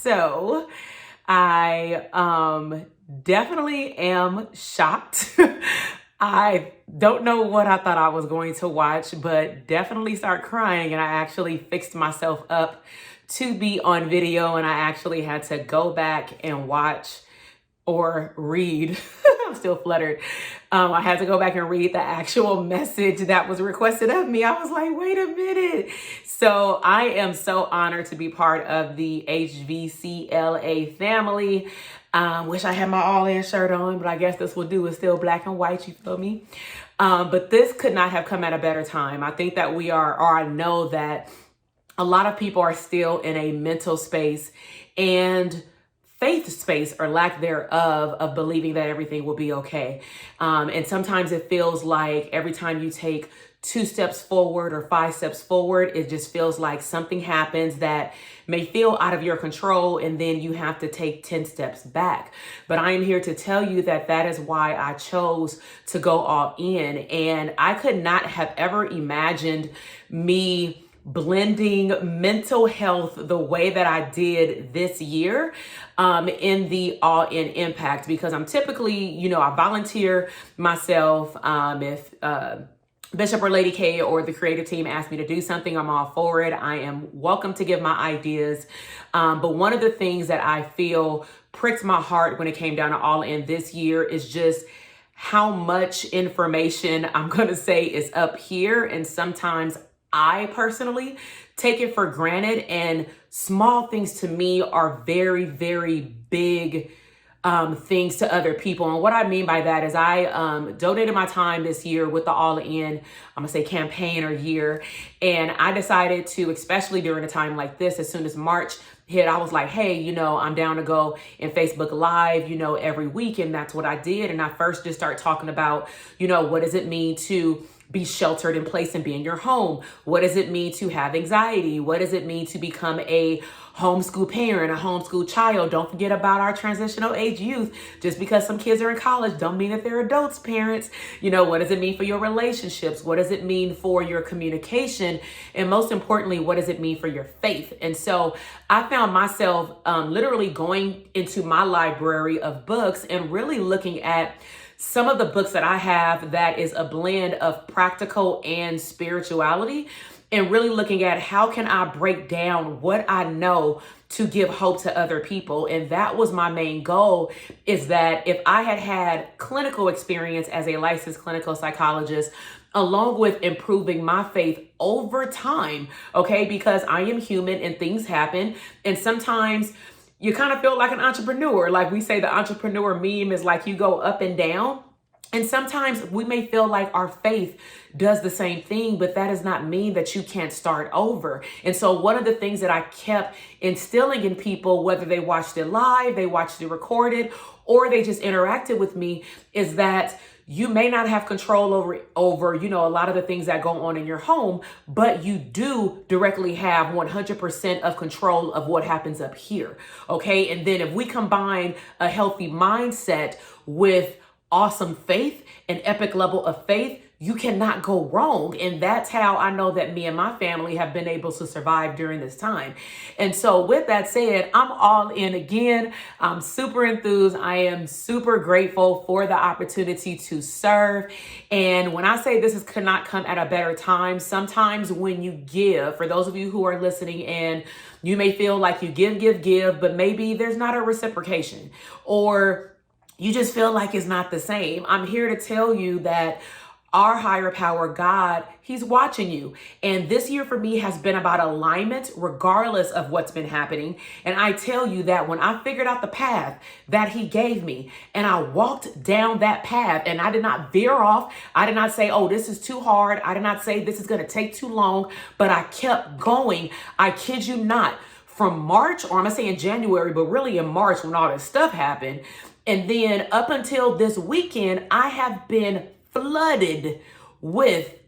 So I definitely am shocked. I don't know what I thought I was going to watch, but definitely start crying. And I actually fixed myself up to be on video, and I actually had to go back and watch or read. I'm still fluttered. I had to go back and read the actual message that was requested of me. I was like, wait a minute. So I am so honored to be part of the HVCLA family. Wish I had my all-in shirt on, but I guess this will do. It's still black and white, you feel me? But this could not have come at a better time. I think that we are, or I know that a lot of people are still in a mental space and faith space, or lack thereof, of believing that everything will be okay. And sometimes it feels like every time you take 2 steps forward or 5 steps forward, it just feels like something happens that may feel out of your control, and then you have to take 10 steps back. But I am here to tell you that that is why I chose to go all in. And I could not have ever imagined me blending mental health the way that I did this year in the All In Impact, because I'm typically, I volunteer myself. If Bishop or Lady K or the creative team ask me to do something, I'm all for it. I am welcome to give my ideas. But one of the things that I feel pricked my heart when it came down to All In this year is just how much information I'm going to say is up here. And sometimes I personally take it for granted, and small things to me are very, very big things to other people. And what I mean by that is I donated my time this year with the All In, I'm gonna say campaign or year. And I decided to, especially during a time like this, as soon as March hit, I was like, hey, I'm down to go in Facebook Live, every week. And that's what I did. And I first just started talking about, what does it mean to be sheltered in place and be in your home? What does it mean to have anxiety? What does it mean to become a homeschool parent, a homeschool child? Don't forget about our transitional age youth. Just because some kids are in college don't mean that they're adults, parents. What does it mean for your relationships? What does it mean for your communication? And most importantly, what does it mean for your faith? And so I found myself literally going into my library of books and really looking at some of the books that I have that is a blend of practical and spirituality, and really looking at how can I break down what I know to give hope to other people. And that was my main goal, is that if I had had clinical experience as a licensed clinical psychologist, along with improving my faith over time, okay, because I am human and things happen. And sometimes you kind of feel like an entrepreneur. Like we say, the entrepreneur meme is like you go up and down. And sometimes we may feel like our faith does the same thing, but that does not mean that you can't start over. And so one of the things that I kept instilling in people, whether they watched it live, they watched it recorded, or they just interacted with me, is that you may not have control over, a lot of the things that go on in your home, but you do directly have 100% of control of what happens up here. Okay. And then if we combine a healthy mindset with awesome faith, an epic level of faith, you cannot go wrong. And that's how I know that me and my family have been able to survive during this time. And so with that said, I'm all in again. I'm super enthused. I am super grateful for the opportunity to serve. And when I say could not come at a better time, sometimes when you give, for those of you who are listening and you may feel like you give, but maybe there's not a reciprocation, or you just feel like it's not the same. I'm here to tell you that our higher power, God, He's watching you. And this year for me has been about alignment, regardless of what's been happening. And I tell you that when I figured out the path that He gave me, and I walked down that path, and I did not veer off, I did not say, oh, this is too hard, I did not say this is going to take too long, but I kept going. I kid you not, from March, or I'm going to say in January, but really in March when all this stuff happened. And then up until this weekend, I have been flooded with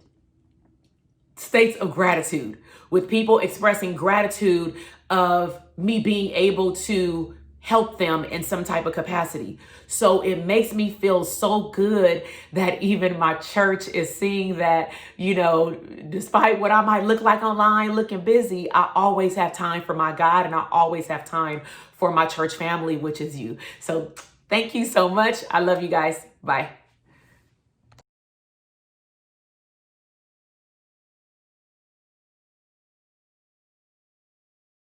states of gratitude, with people expressing gratitude of me being able to help them in some type of capacity. So it makes me feel so good that even my church is seeing that, despite what I might look like online, looking busy, I always have time for my God, and I always have time for my church family, which is you. So thank you so much. I love you guys. Bye.